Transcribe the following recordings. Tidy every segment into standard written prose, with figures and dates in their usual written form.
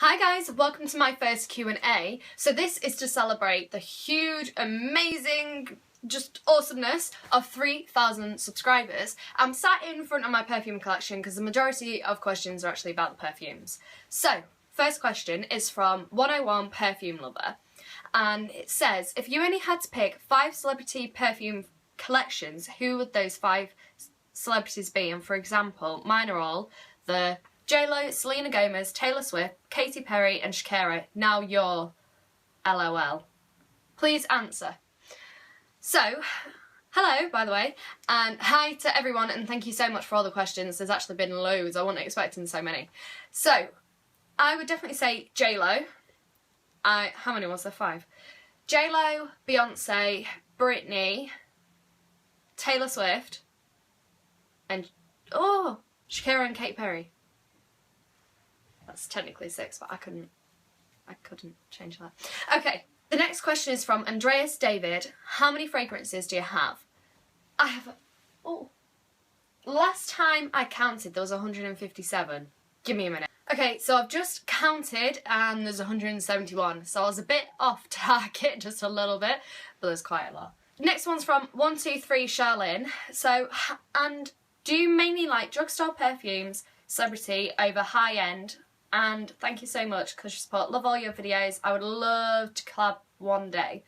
Hi guys, welcome to my first Q&A. So this is to celebrate the huge, amazing, just awesomeness of 3,000 subscribers. I'm sat in front of my perfume collection because the majority of questions are actually about the perfumes. So, first question is from 101 Perfume Lover. And it says, if you only had to pick 5 celebrity perfume collections, who would those 5 celebrities be? And for example, mine are all the J-Lo, Selena Gomez, Taylor Swift, Katy Perry and Shakira. Now you're LOL. Please answer. So, hello, by the way, and hi to everyone, and thank you so much for all the questions. There's actually been loads. I wasn't expecting so many. So, I would definitely say J-Lo. How many was there? 5. J-Lo, Beyonce, Britney, Taylor Swift, and Shakira and Katy Perry. That's technically 6, but I couldn't change that. Okay, the next question is from Andreas David. How many fragrances do you have? I have, last time I counted there was 157. Give me a minute. Okay, so I've just counted and there's 171. So I was a bit off target, just a little bit, but there's quite a lot. Next one's from 123 Charlene. So, and do you mainly like drugstore perfumes, celebrity over high-end? And thank you so much because you support. Love all your videos. I would love to collab one day.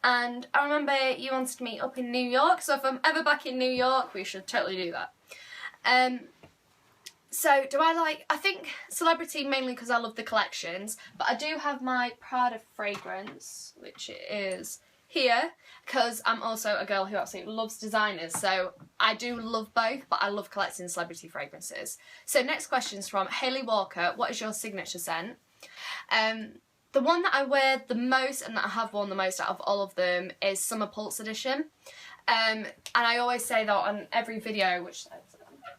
And I remember you wanted me up in New York, so if I'm ever back in New York, we should totally do that. So do I think celebrity mainly because I love the collections, but I do have my Prada fragrance, which is here, because I'm also a girl who absolutely loves designers, so I do love both, but I love collecting celebrity fragrances. So next question is from Hayley Walker. What is your signature scent? The one that I wear the most and that I have worn the most out of all of them is Summer Pulse Edition. And I always say that on every video,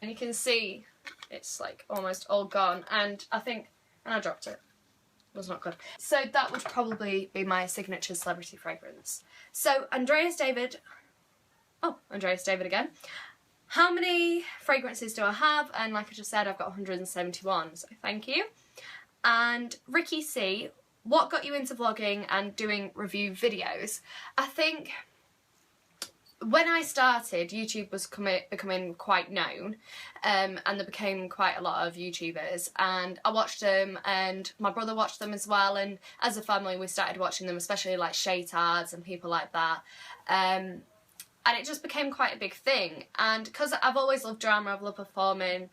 and you can see it's like almost all gone, and I dropped it. Was not good. So that would probably be my signature celebrity fragrance. So Andreas David again. How many fragrances do I have? And like I just said, I've got 171, so thank you. And Ricky C, what got you into vlogging and doing review videos? I think when I started, YouTube was becoming quite known, and there became quite a lot of YouTubers, and I watched them, and my brother watched them as well, and as a family we started watching them, especially like Shaytards and people like that, and it just became quite a big thing. And because I've always loved drama, I've loved performing,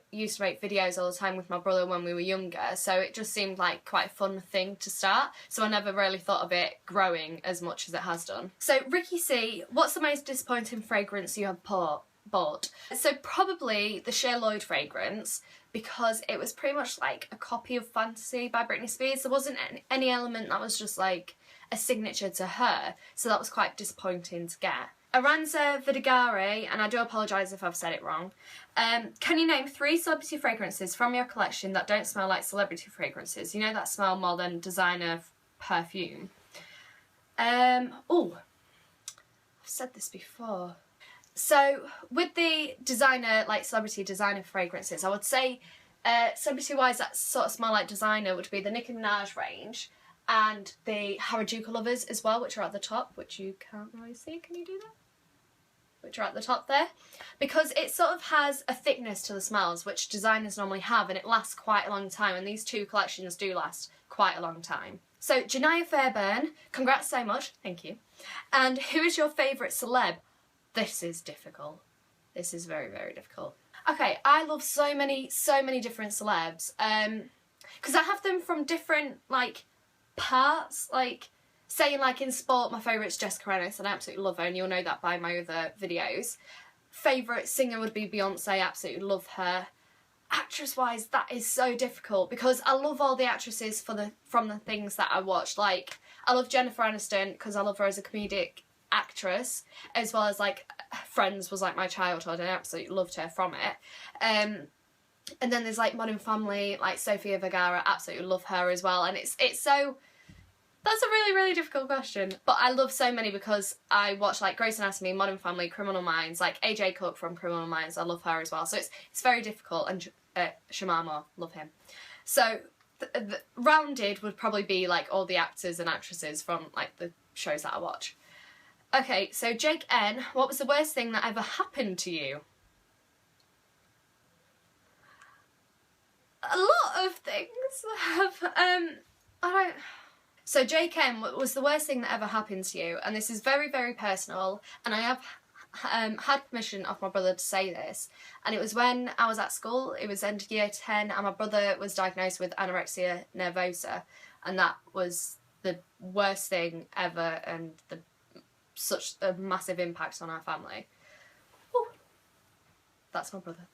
used to make videos all the time with my brother when we were younger, so it just seemed like quite a fun thing to start, so I never really thought of it growing as much as it has done. So Ricky C, what's the most disappointing fragrance you have bought? So probably the Cher Lloyd fragrance, because it was pretty much like a copy of Fantasy by Britney Spears. There wasn't any element that was just like a signature to her, so that was quite disappointing to get. Aranza Vidigare, and I do apologise if I've said it wrong, can you name 3 celebrity fragrances from your collection that don't smell like celebrity fragrances? You know, that smell more than designer perfume. I've said this before. So with the designer, like celebrity designer fragrances, I would say celebrity-wise that sort of smell like designer would be the Nicki Minaj range, and the Harajuku Lovers as well, which are at the top, which you can't really see. Can you do that? Which are at the top there. Because it sort of has a thickness to the smells, which designers normally have, and it lasts quite a long time, and these 2 collections do last quite a long time. So, Janiyah Fairburn, congrats so much, thank you. And who is your favourite celeb? This is difficult. This is very, very difficult. Okay, I love so many different celebs. Because I have them from different, like, parts, like saying like in sport my favourite's Jessica Ennis, and I absolutely love her, and you'll know that by my other videos. Favourite singer would be Beyonce, absolutely love her. Actress wise, that is so difficult because I love all the actresses from the things that I watch. Like I love Jennifer Aniston because I love her as a comedic actress, as well as like Friends was like my childhood and I absolutely loved her from it. And then there's like Modern Family, like Sofia Vergara, absolutely love her as well. And it's so, that's a really, really difficult question. But I love so many because I watch like Grey's Anatomy, Modern Family, Criminal Minds, like AJ Cook from Criminal Minds, I love her as well. So it's very difficult. And Shamar Moore, love him. So rounded would probably be like all the actors and actresses from like the shows that I watch. Okay, so Jake N, what was the worst thing that ever happened to you? A lot of things have, So Jake M, what was the worst thing that ever happened to you? And this is very, very personal, and I have had permission of my brother to say this, and it was when I was at school. It was end of year 10 and my brother was diagnosed with anorexia nervosa, and that was the worst thing ever, and such a massive impact on our family. Ooh, that's my brother.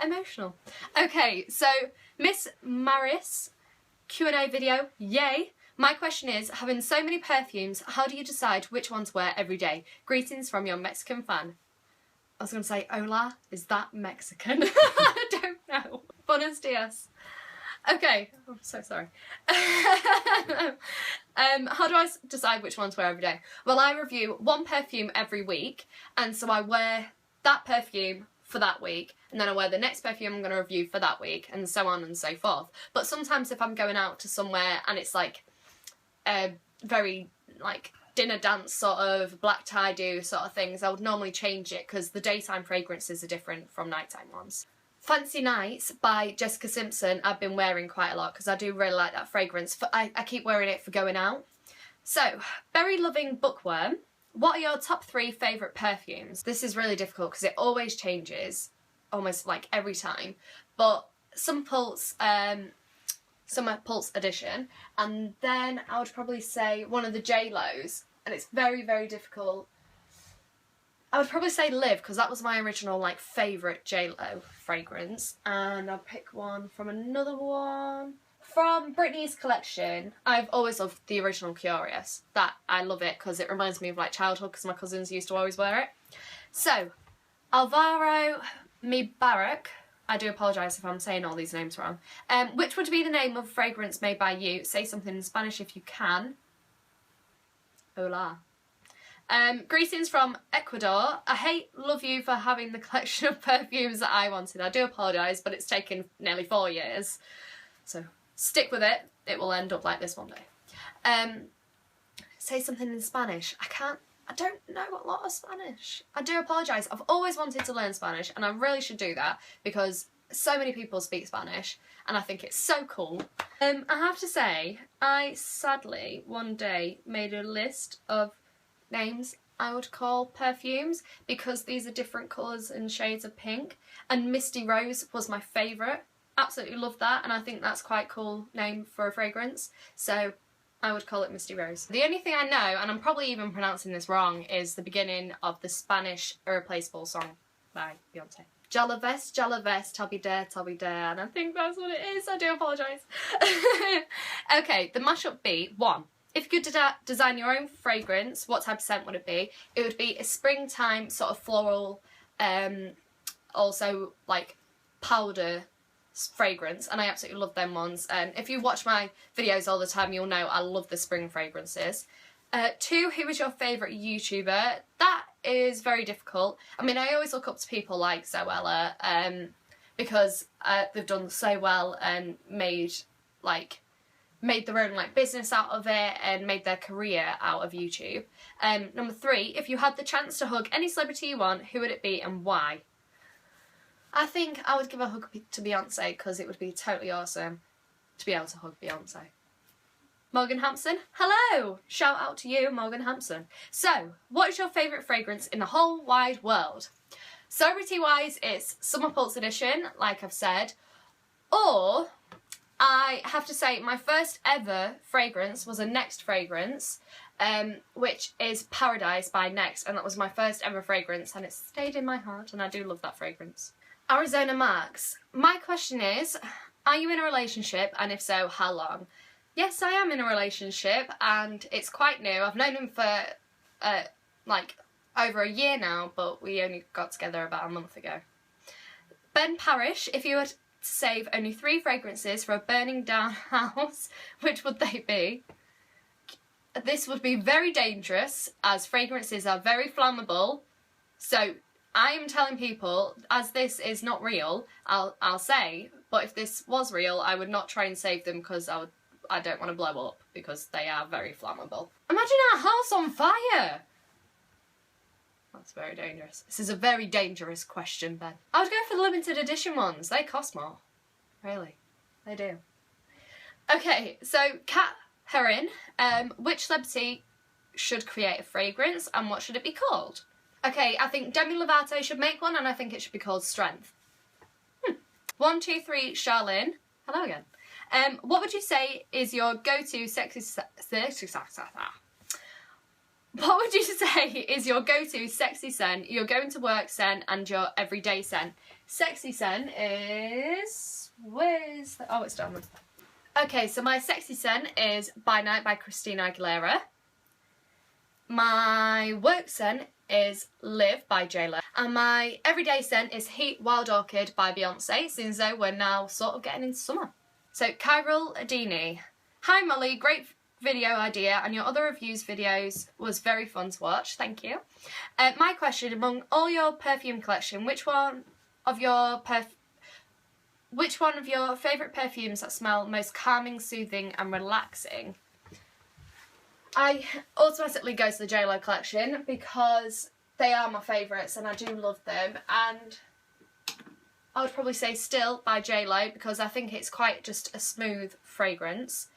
Emotional. Okay, so Miss Maris, Q&A video, yay! My question is, having so many perfumes, how do you decide which one to wear every day? Greetings from your Mexican fan. I was going to say, hola, is that Mexican? I don't know. Buenos dias. Okay, I'm so sorry. How do I decide which one to wear every day? Well, I review one perfume every week, and so I wear that perfume for that week, and then I wear the next perfume I'm going to review for that week, and so on and so forth. But sometimes if I'm going out to somewhere and it's like very like dinner dance sort of black tie do sort of things, I would normally change it because the daytime fragrances are different from nighttime ones. Fancy Nights by Jessica Simpson I've been wearing quite a lot because I do really like that fragrance. I keep wearing it for going out. So, Berry Loving Bookworm, what are your top 3 favourite perfumes? This is really difficult because it always changes, almost like every time. But Summer Pulse Edition, and then I would probably say one of the J-Lo's, and it's very, very difficult. I would probably say Live, because that was my original like favourite J-Lo fragrance, and I'll pick one from another one. From Britney's collection, I've always loved the original Curious. That, I love it because it reminds me of like childhood, because my cousins used to always wear it. So, Alvaro Mubarak, I do apologise if I'm saying all these names wrong. Which would be the name of a fragrance made by you? Say something in Spanish if you can. Hola. Greetings from Ecuador. I love you for having the collection of perfumes that I wanted. I do apologise, but it's taken nearly 4 years. So stick with it. It will end up like this one day. Say something in Spanish. I don't know a lot of Spanish. I do apologise. I've always wanted to learn Spanish, and I really should do that because so many people speak Spanish and I think it's so cool. I have to say, I sadly one day made a list of names I would call perfumes because these are different colours and shades of pink, and Misty Rose was my favourite. Absolutely love that, and I think that's quite a cool name for a fragrance, so I would call it Misty Rose. The only thing I know, and I'm probably even pronouncing this wrong, is the beginning of the Spanish Irreplaceable song by Beyonce. Jalaves, Jalaves, Toby Dare, and I think that's what it is. I do apologise. Okay, the mashup beat 1. If you could design your own fragrance, what type of scent would it be? It would be a springtime sort of floral, also like powder fragrance, and I absolutely love them ones. And if you watch my videos all the time, you'll know I love the spring fragrances. 2, who is your favourite YouTuber? That is very difficult. I mean, I always look up to people like Zoella, because they've done so well and made their own like business out of it and made their career out of YouTube. Number 3, if you had the chance to hug any celebrity you want, who would it be and why? I think I would give a hug to Beyonce because it would be totally awesome to be able to hug Beyonce. Morgan Hampson, hello! Shout out to you, Morgan Hampson. So, what is your favourite fragrance in the whole wide world? Celebrity-wise, it's Summer Pulse Edition, like I've said, or I have to say my first ever fragrance was a Next fragrance, which is Paradise by Next, and that was my first ever fragrance, and it stayed in my heart, and I do love that fragrance. Arizona Marks, my question is, are you in a relationship, and if so, how long? Yes, I am in a relationship, and it's quite new. I've known him for like over a year now, but we only got together about a month ago. Ben Parrish, if you were to save only 3 fragrances for a burning down house, which would they be? This would be very dangerous, as fragrances are very flammable, so I am telling people, as this is not real, I'll say But if this was real, I would not try and save them because I don't want to blow up because they are very flammable. Imagine our house on fire! That's very dangerous. This is a very dangerous question, Ben. I would go for the limited edition ones. They cost more. Really. They do. Okay, so Cat Heron, which celebrity should create a fragrance and what should it be called? Okay, I think Demi Lovato should make one and I think it should be called Strength. 1, 2, 3, Charlene. Hello again. What would you say is your go-to sexy What would you say is your go-to sexy scent, your going to work scent and your everyday scent? Sexy scent is... where's the... oh, it's down there. Okay, so my sexy scent is By Night by Christina Aguilera. My work scent is Live by J-Lo. And my everyday scent is Heat Wild Orchid by Beyonce, since though we're now sort of getting into summer. So Kyril Adini. Hi Molly, great video idea and your other reviews videos was very fun to watch, thank you. My question, among all your perfume collection, which one of your favourite perfumes that smell most calming, soothing and relaxing? I automatically go to the J-Lo collection because they are my favourites and I do love them, and I would probably say Still by J-Lo because I think it's quite just a smooth fragrance.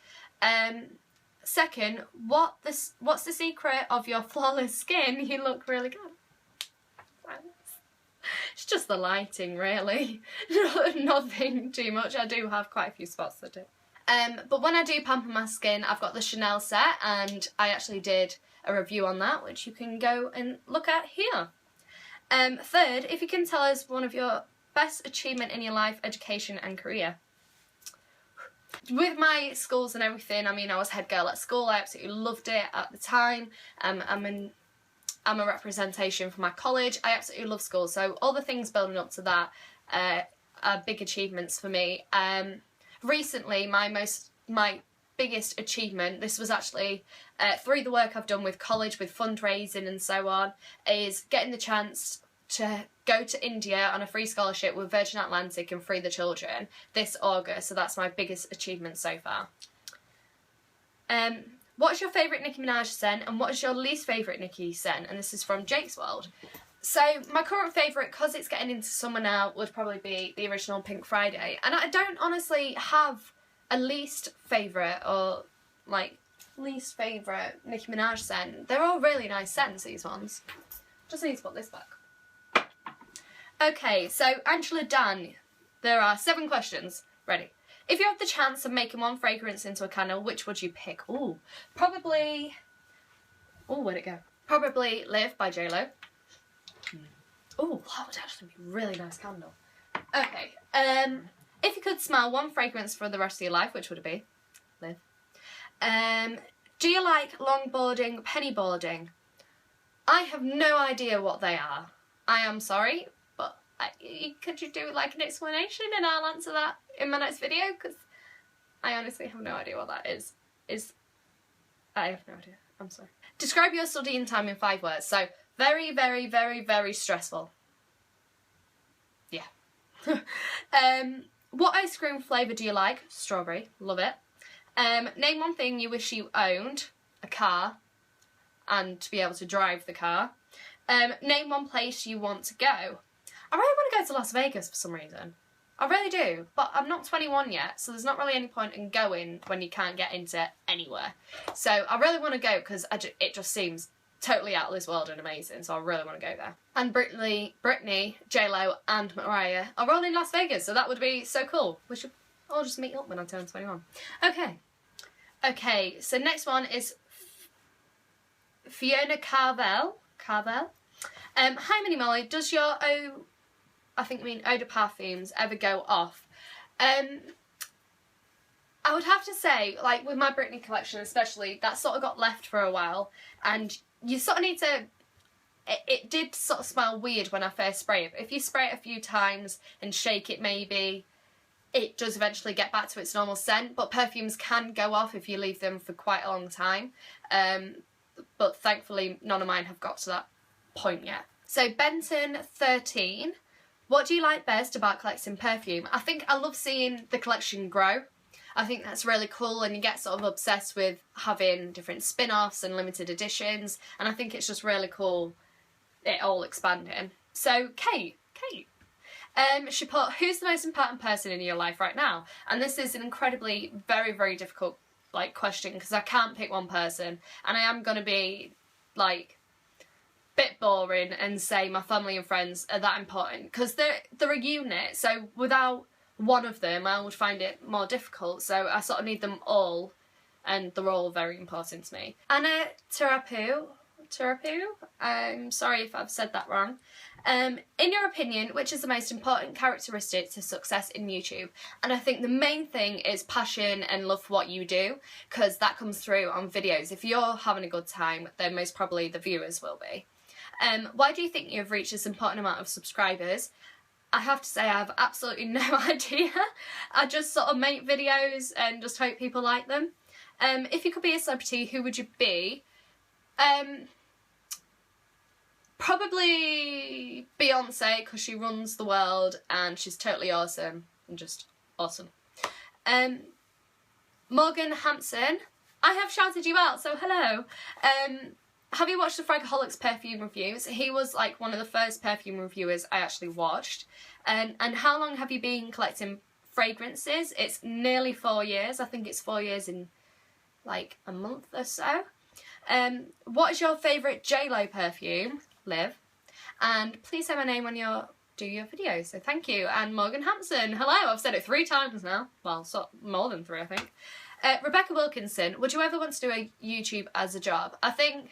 Second, what's the secret of your flawless skin? You look really good. It's just the lighting, really. Nothing too much. I do have quite a few spots that do. But when I do pamper my skin, I've got the Chanel set, and I actually did a review on that, which you can go and look at here. Third, if you can tell us one of your best achievement in your life, education and career. With my schools and everything, I mean, I was head girl at school. I absolutely loved it at the time. I'm a representation for my college. I absolutely love school. So all the things building up to that are big achievements for me. Recently, my biggest achievement, this was actually through the work I've done with college, with fundraising and so on, is getting the chance to go to India on a free scholarship with Virgin Atlantic and Free the Children this August. So that's my biggest achievement so far. What's your favourite Nicki Minaj scent and what is your least favourite Nicki scent? And this is from Jake's World. So my current favourite, because it's getting into summer now, would probably be the original Pink Friday. And I don't honestly have a least favourite or like least favourite Nicki Minaj scent. They're all really nice scents, these ones. Just need to put this back. Okay, so Angela Dan, there are 7 questions. Ready? If you have the chance of making one fragrance into a candle, which would you pick? Ooh, probably... oh, where'd it go? Probably Live by J-Lo. Ooh, that would actually be a really nice candle. Okay, if you could smell one fragrance for the rest of your life, which would it be? Live. Do you like longboarding, pennyboarding? I have no idea what they are. I am sorry, but could you do like an explanation and I'll answer that in my next video? Because I honestly have no idea what that is. I have no idea. I'm sorry. Describe your studying time in 5 words. So, very, very, very, very stressful. Yeah. What ice cream flavour do you like? Strawberry. Love it. Name one thing you wish you owned. A car. And to be able to drive the car. Name one place you want to go. I really want to go to Las Vegas for some reason. I really do, but I'm not 21 yet, so there's not really any point in going when you can't get into anywhere. So I really want to go because it just seems totally out of this world and amazing, so I really want to go there. And Britney, J-Lo and Mariah are all in Las Vegas, so that would be so cool. We should all just meet up when I turn 21. Okay, so next one is Fiona Carvel. Hi MinnieMolly, does your eau de parfums ever go off? I would have to say, like with my Britney collection especially, that sort of got left for a while and you sort of need to, it did sort of smell weird when I first spray it, but if you spray it a few times and shake it maybe, it does eventually get back to its normal scent, but perfumes can go off if you leave them for quite a long time. But thankfully none of mine have got to that point yet. So Benton 13, What do you like best about collecting perfume? I think I love seeing the collection grow. I think that's really cool, and you get sort of obsessed with having different spin-offs and limited editions, and I think it's just really cool it all expanding. So Kate. She put, who's the most important person in your life right now? And this is an incredibly, very, very difficult question, because I can't pick one person, and I am going to be bit boring and say my family and friends are that important, because they're a unit, so without one of them I would find it more difficult, so I sort of need them all, and they're all very important to me. Anna Terapu, I'm sorry if I've said that wrong. In your opinion, which is the most important characteristic to success in YouTube? And I think the main thing is passion and love for what you do, because that comes through on videos. If you're having a good time, then most probably the viewers will be. Why do you think you've reached this important amount of subscribers? I have to say I have absolutely no idea. I just sort of make videos and just hope people like them. If you could be a celebrity, who would you be? Probably Beyonce, because she runs the world and she's totally awesome and just awesome. Morgan Hampson, I have shouted you out, so hello. Have you watched the Fragaholics perfume reviews? He was one of the first perfume reviewers I actually watched. And how long have you been collecting fragrances? It's nearly 4 years. I think it's 4 years in a month or so. What is your favourite JLo perfume? Liv. And please say my name when you do your videos, so thank you. And Morgan Hampson, hello. I've said it 3 times now. Well, more than 3, I think. Rebecca Wilkinson, would you ever want to do a YouTube as a job? I think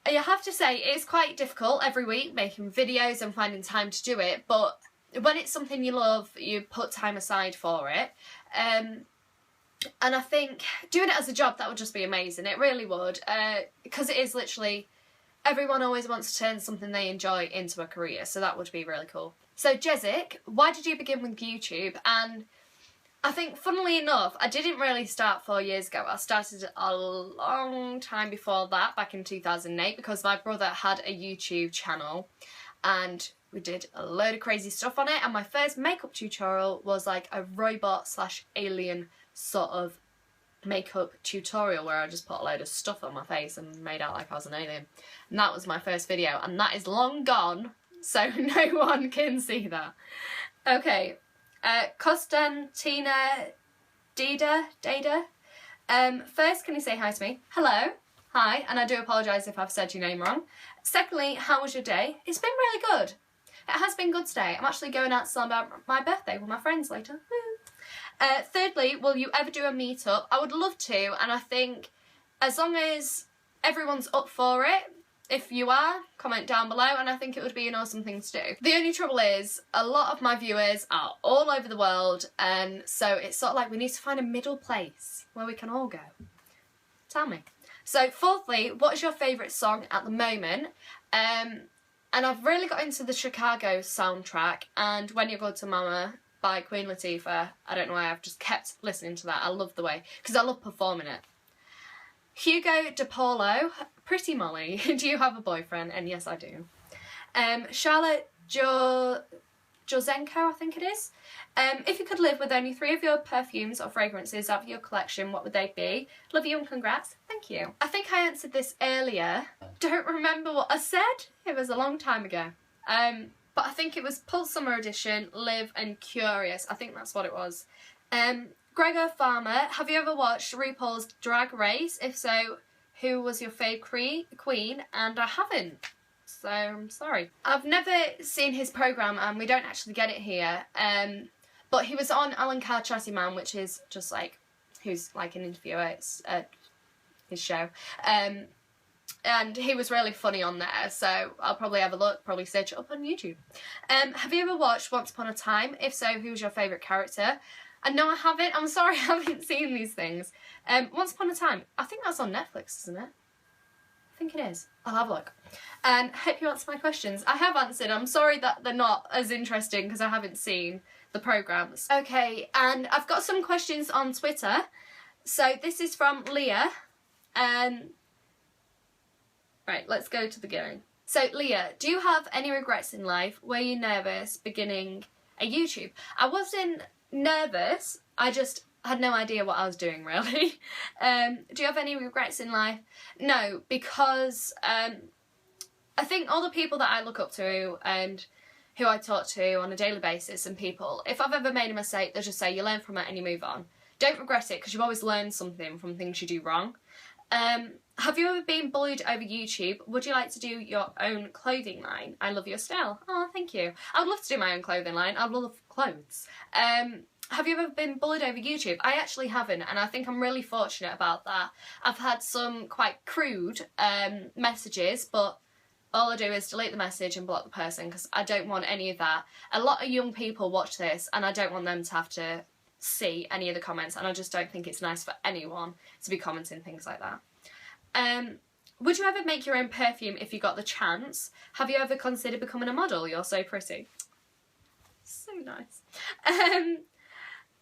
you have to say it's quite difficult every week making videos and finding time to do it, but when it's something you love, you put time aside for it. And I think doing it as a job, that would just be amazing. It really would, because it is literally, everyone always wants to turn something they enjoy into a career, so that would be really cool. So Jezik, why did you begin with YouTube? And I think, funnily enough, I didn't really start 4 years ago. I started a long time before that, back in 2008, because my brother had a YouTube channel and we did a load of crazy stuff on it, and my first makeup tutorial was a robot/alien sort of makeup tutorial where I just put a load of stuff on my face and made out like I was an alien. And that was my first video, and that is long gone, so no one can see that. Okay, Konstantina Dada. First, can you say hi to me? Hello. Hi, and I do apologise if I've said your name wrong. Secondly, how was your day? It's been really good. It has been good today. I'm actually going out to celebrate my birthday with my friends later. Woo. Thirdly, will you ever do a meetup? I would love to, and I think as long as everyone's up for it, if you are, comment down below, and I think it would be an awesome thing to do. The only trouble is, a lot of my viewers are all over the world, and so it's sort of we need to find a middle place where we can all go. Tell me. So fourthly, what is your favourite song at the moment? And I've really got into the Chicago soundtrack, and When You Go to Mama by Queen Latifah. I don't know why, I've just kept listening to that. I love the way, because I love performing it. Hugo DePaulo, Pretty Molly, do you have a boyfriend? And yes, I do. Charlotte Jozenko, I think it is. If you could live with only 3 of your perfumes or fragrances out of your collection, what would they be? Love you and congrats. Thank you. I think I answered this earlier. Don't remember what I said. It was a long time ago. But I think it was Pulse Summer Edition, Live and Curious. I think that's what it was. Gregor Farmer, have you ever watched RuPaul's Drag Race? If so, who was your fave queen? And I haven't, so I'm sorry. I've never seen his programme, and we don't actually get it here. But he was on Alan Carr Chatty Man, which is just who's an interviewer. It's his show. And he was really funny on there, so I'll probably have a look, probably search it up on YouTube. Have you ever watched Once Upon a Time? If so, who's your favourite character? And no, I haven't. I'm sorry, I haven't seen these things. Once Upon a Time, I think that's on Netflix, isn't it? I think it is. I'll have a look. And hope you answer my questions. I have answered. I'm sorry that they're not as interesting because I haven't seen the programmes. Okay, and I've got some questions on Twitter. So this is from Leah. Right, let's go to the beginning. So Leah, do you have any regrets in life? Were you nervous beginning a YouTube? I wasn't nervous, I just had no idea what I was doing really. Do you have any regrets in life? No, because I think all the people that I look up to and who I talk to on a daily basis and people, if I've ever made a mistake, they'll just say you learn from it and you move on. Don't regret it because you always learn something from things you do wrong. Have you ever been bullied over YouTube? Would you like to do your own clothing line? I love your style. Oh, thank you. I would love to do my own clothing line. I love clothes. Have you ever been bullied over YouTube? I actually haven't, and I think I'm really fortunate about that. I've had some quite crude messages, but all I do is delete the message and block the person because I don't want any of that. A lot of young people watch this and I don't want them to have to see any of the comments, and I just don't think it's nice for anyone to be commenting things like that. Would you ever make your own perfume if you got the chance? Have you ever considered becoming a model? You're so pretty. So nice.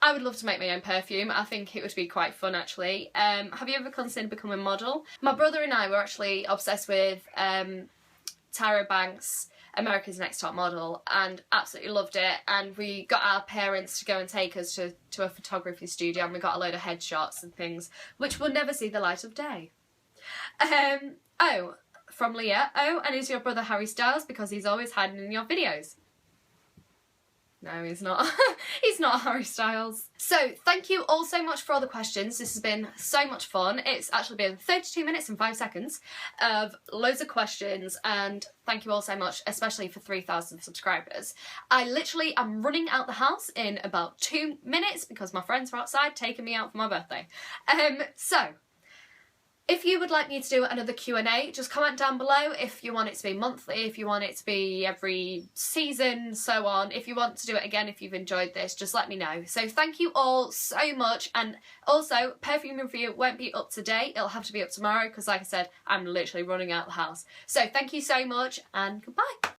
I would love to make my own perfume. I think it would be quite fun actually. Have you ever considered becoming a model? My brother and I were actually obsessed with Tyra Banks' America's Next Top Model and absolutely loved it, and we got our parents to go and take us to a photography studio and we got a load of headshots and things which will never see the light of day. Oh, from Leah. Oh, and is your brother Harry Styles because he's always hiding in your videos? No, he's not. He's not Harry Styles. So, thank you all so much for all the questions. This has been so much fun. It's actually been 32 minutes and 5 seconds of loads of questions, and thank you all so much, especially for 3,000 subscribers. I literally am running out the house in about 2 minutes because my friends are outside taking me out for my birthday. So, if you would like me to do another Q&A, just comment down below if you want it to be monthly, if you want it to be every season, so on. If you want to do it again, if you've enjoyed this, just let me know. So thank you all so much. And also, perfume review won't be up today. It'll have to be up tomorrow because, like I said, I'm literally running out of the house. So thank you so much and goodbye.